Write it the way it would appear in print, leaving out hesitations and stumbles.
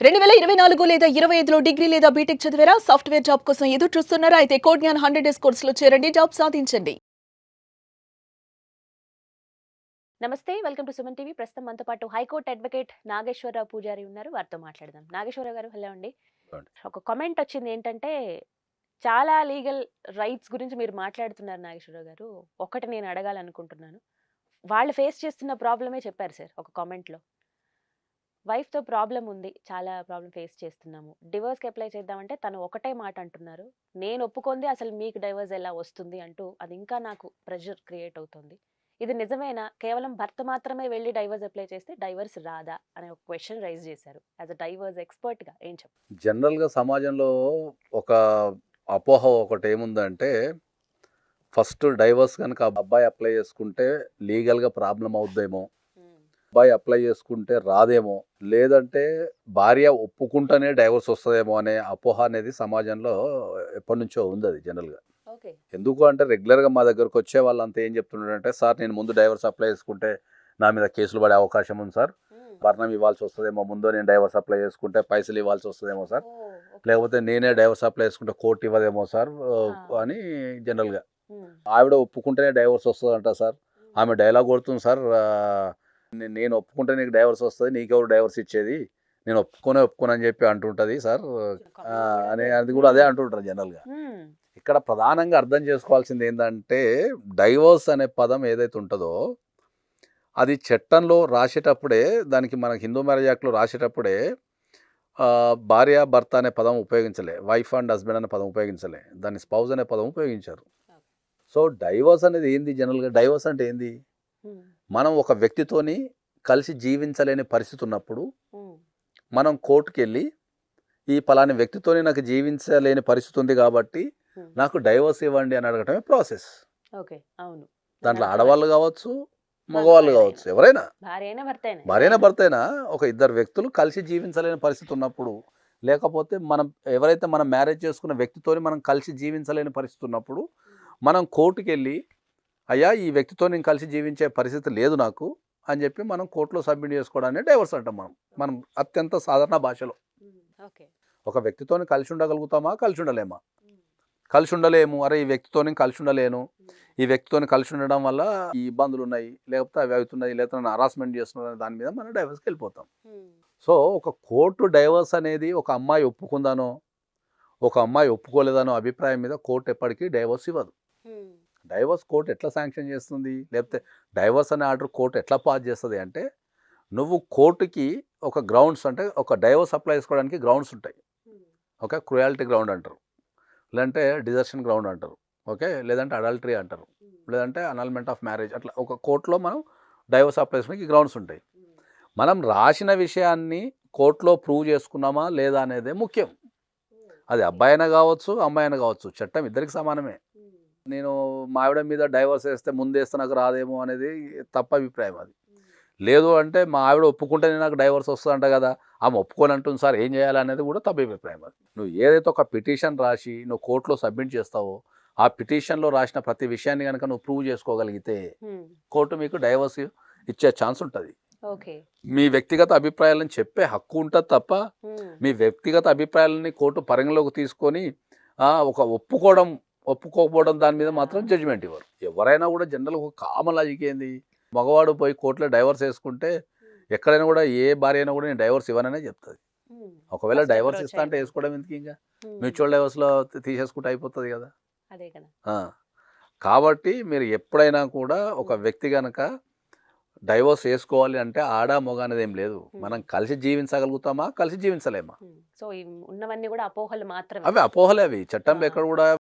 2024 లేదా 25లో డిగ్రీ లేదా బీటెక్ చదివారా? సాఫ్ట్‌వేర్ జాబ్ కోసం ఎదురు చూస్తున్నారా? అయితే కోడ్‌జ్ఞాన్ 100 డేస్ కోర్సులో చేరండి. జాబ్ సాధించండి. నమస్తే, వెల్కమ్ టు సుమన్ టీవీ. ప్రస్తుతం మనతో పాటు హైకోర్టు అడ్వకేట్ నాగేశ్వరరావు పూజారి ఉన్నారు. వారితో మాట్లాడదాం. నాగేశ్వరరావు గారు, హలో అండి. అవును. ఒక కామెంట్ వచ్చింది ఏంటంటే, చాలా లీగల్ రైట్స్ గురించి మీరు మాట్లాడుతున్నారు నాగేశ్వరరావు గారు. ఒకటి నేను అడగాలనుకుంటున్నాను. వాళ్ళు ఫేస్ చేస్తున్న ప్రాబ్లమే చెప్పారు సార్ ఒక కామెంట్‌లో. వైఫ్‌తో ప్రాబ్లమ్ ఉంది. చాలా ప్రాబ్లమ్ ఫేస్ చేస్తున్నాము. డివోర్స్‌కి అప్లై చేద్దామంటే తను ఒకటే మాట అంటున్నారు. నేను ఒప్పుకుంది అసలు మీకు డైవోర్స్ ఎలా వస్తుంది అంటూ అది ఇంకా నాకు ప్రెషర్ క్రియేట్ అవుతుంది. ఇది నిజమేనా? కేవలం భర్త మాత్రమే వెళ్లి డైవోర్స్ అప్లై చేస్తే డైవోర్స్ రాదా? అనే ఒక క్వెషన్ రైజ్ చేశారు. యాస్ ఎ డైవోర్స్ ఎక్స్‌పర్ట్‌గా ఏం చెప్తారు? జనరల్‌గా సమాజంలో ఒక అపోహ ఒకటేముందంటే, ఫస్ట్ డైవర్స్ గనక అబ్బాయి అప్లై చేసుకుంటే లీగల్‌గా ప్రాబ్లమ్ అవుద్దేమో, హ్మ్. అబ్బాయి అప్లై చేసుకుంటే రాదేమో, లేదంటే భార్య ఒప్పుకుంటేనే డైవర్స్ వస్తదేమో అనే అపోహ అనేది సమాజంలో ఎప్పటినుంచో ఉందది జనరల్‌గా. ఓకే. ఎందుకు అంటే రెగ్యులర్‌గా మా దగ్గరకొచ్చే వాళ్ళంతా ఏం చెప్తున్నారంటే, "సార్ నేను ముందు డైవర్స్ అప్లై చేసుకుంటే నా మీద కేసులు పడే అవకాశం ఉంది సార్. హ్మ్. భరణం ఇవ్వాల్సి వస్తదేమో, ముందు నేను డైవర్స్ అప్లై చేసుకుంటే పైసలు ఇవ్వాల్సి వస్తదేమో సార్. ఓహ్! ఓకే. లేకపోతే నేనే డైవర్స్ అప్లై చేసుకుంటే కోర్ట్ ఇవ్వదేమో సార్" ఆ! అని జనరల్‌గా. హ్మ్. ఆవిడ ఒప్పుకుంటేనే డైవర్స్ వస్తదంట సార్. హ్మ్. ఆమె డైలాగ్ కొడుతుంది సార్. నేను ఒప్పుకుంటే నీకు డైవర్స్ వస్తది. నీకెవరు డైవర్స్ ఇచ్చేది? నేను ఒప్పుకోను అని చెప్పి అంటుంటది సార్. చిన్న కామెంట్ కూడా అదే. అది కూడా అదే హ్మ్. అంటుంటారు జనరల్‌గా. హ్మ్. ఇక్కడ ప్రధానంగా అర్థం చేసుకోవాల్సింది ఏందంటే, డైవోర్స్ అనే పదం ఏదైతే ఉంటదో, అది చట్టంలో రాసేటప్పుడే దానికి మన హిందూ మ్యారేజ్ యాక్ట్‌లో రాసేటప్పుడే భార్య, భర్త అనే పదం ఉపయోగించలే. వైఫ్ అండ్ హస్బెండ్ అనే పదం ఉపయోగించలే. దాన్ని స్పౌస్ అనే పదం ఉపయోగించారు. ఓకే. సో, డైవోర్స్ అనేది ఏంది జనరల్‌గా? డైవోర్స్ అంటే ఏంది? హ్మ్. మనం ఒక వ్యక్తితోని కలిసి జీవించలేని పరిస్థితి ఉన్నప్పుడు, హ్మ్. మనం కోర్ట్‌కెళ్ళి, ఈ పలాని వ్యక్తితోని నాకు జీవించలేని పరిస్థితి ఉంది కాబట్టి, హ్మ్. నాకు డైవోర్స్ ఇవ్వండి అని అడగటమే ప్రాసెస్. ఓకే. అవును. దాంట్లో దానర్థం ఆడవాళ్ళు గావచ్చు, మగవాళ్ళు మగవాళ్ళైనా. గావచ్చు. ఎవరైనా. భార్య అయినా, భర్త అయినా భార్యైనా, ఎవరైనా. భర్తైనా ఒక ఇద్దరు వ్యక్తులు కలిసి జీవించలేని పరిస్థితి ఉన్నప్పుడు, లేకపోతే మనం మ్యారేజ్ చేసుకున్న వ్యక్తితోని మనం కలిసి జీవించలేని పరిస్థితి ఉన్నప్పుడు, మనం కోర్ట్‌కెళ్ళి, అయ్యా! ఈ వ్యక్తితో నేను కలిసి జీవించే పరిస్థితి లేదు నాకు అని జెప్పి మనం కోర్ట్‌లో సబ్మిట్ చేసుకోవడాన్ని డైవర్స్ అంటాం మనం. మనం అత్యంత సాధారణ భాషలో. హ్మ్. ఓకే. ఒక వ్యక్తితోని కలిసి ఉండగలుగుతామా? కలిసి ఉండలేమా? హ్మ్. కలిసి ఉండలేము. అరే! ఈ వ్యక్తితో నేను కలిసి ఉండలేను. హ్మ్. ఈ వ్యక్తితోని కలిసి ఉండడం వల్ల ఈ ఇబ్బందులున్నాయి. లేకపోతే అవి అవుతున్నాయి. లేకపోతే నన్ను హరాస్మెంట్ చేస్తున్నారనే దాని మీద మనం డైవర్స్‌కెళ్ళిపోతాం. హ్మ్. సో, ఒక కోర్టు డైవర్స్ అనేది ఒక అమ్మాయి ఒప్పుకుందనో, ఒక అమ్మాయి ఒప్పుకోలేదనో అభిప్రాయం మీద కోర్ట్ ఎప్పటికీ డైవర్స్ ఇవ్వదు. హ్మ్. డైవర్స్ కోర్ట్ ఎట్లా శాంక్షన్ చేస్తుంది? లేకపోతే డైవర్స్ అనే ఆర్డర్ కోర్ట్ ఎట్లా పాస్ చేస్తది అంటే, నువ్వు కోర్ట్‌కి ఒక గ్రౌండ్స్ అంటే ఒక డైవర్స్ అప్లై చేసుకోవడానికి గ్రౌండ్స్ ఉంటాయి. హ్మ్. ఓకే. క్రుయాలిటీ గ్రౌండ్ అంటారు. లేదంటే డిజర్షన్ గ్రౌండ్ అంటారు. ఓకే. లేదంటే అడల్టరీ అంటారు. హ్మ్. లేదంటే అనల్మెంట్ ఆఫ్ మ్యారేజ్ అట్లా ఒక కోర్ట్‌లో మనం డైవర్స్ అప్లై చేసుకోవడానికి గ్రౌండ్స్ ఉంటాయి. హ్మ్. మనం రాసిన విషయాన్ని కోర్ట్‌లో ప్రూవ్ చేసుకున్నామా లేదా అనేదే ముఖ్యం. ఓహ్! అది ఓకే. అబ్బాయైనా కావచ్చు, అమ్మాయైనా కావచ్చు. చట్టం ఇద్దరికి సమానమే. హ్మ్. నేను మా ఆవిడ మీద డైవర్స్ ఏస్తే ముందేస్తే నాకు రాదేమో అనేది తప్పు అభిప్రాయం అది. హ్మ్. లేదు అంటే మా ఆవిడ ఒప్పుకుంటేనే నాకు డైవర్స్ వస్తదంట గదా! ఆమె ఒప్పుకోనంటుంది సార్ ఏం చేయాలనేది కూడా తప్పు అభిప్రాయం అది. నువ్వు ఏదైతే ఒక పిటిషన్ రాసి నువ్వు కోర్ట్‌లో సబ్మిట్ చేస్తావో, ఆ పిటిషన్‌లో రాసిన ప్రతి విషయాన్ని గనక నువ్వు ప్రూవ్ చేసుకోగలిగితే, హ్మ్. కోర్ట్ మీకు డైవర్స్ ఇచ్చే ఛాన్స్ ఉంటది. ఓకే. మీ వ్యక్తిగత అభిప్రాయాలను చెప్పే హక్కు ఉంటది తప్ప, హ్మ్. మీ వ్యక్తిగత అభిప్రాయాలని కోర్టు పరిగణలోకి తీసుకొని ఒక ఒప్పుకోకపోవడం దాని మీద మాత్రం యాహ్! జడ్జిమెంట్ ఇవ్వరు. ఎవరైనా కూడా జనరల్‌గా ఒక కామన్ లాజిక్ ఏంది? మగవాడు పోయి కోర్ట్‌లో డైవర్స్ యేసుకుంటే హ్మ్. ఎక్కడైనా కూడా ఏ భార్య అయినా కూడా నేను డైవర్స్ ఇవ్వననే చెప్తది. హ్మ్. ఒకవేళ ఫస్ట్ డైవర్స్ అప్రోచ్ ఇస్తా అంటే అయిందంటే. యేసుకోవడం ఎందుకింక? హ్మ్. మ్యూచువల్ డైవర్స్‌లో తీసేసుకుంటే అయిపోతది గదా! అదే కదా! ఆ! కాబట్టి మీరు ఎప్పుడైనా కూడా ఒక హ్మ్. వ్యక్తి గనక డైవోర్స్ ఏసుకోవాలి అంటే ఆడ, మగ అనేదేం లేదు. హ్మ్. మనం కలిసి జీవించగలుగుతామా? కలిసి జీవించలేమా? హ్మ్. సో, ఉన్నవన్నీ గూడా అపోహలు మాత్రమే. అవి అపోహలే అవి. ఆ! చట్టంలో ఎక్కడ గూడా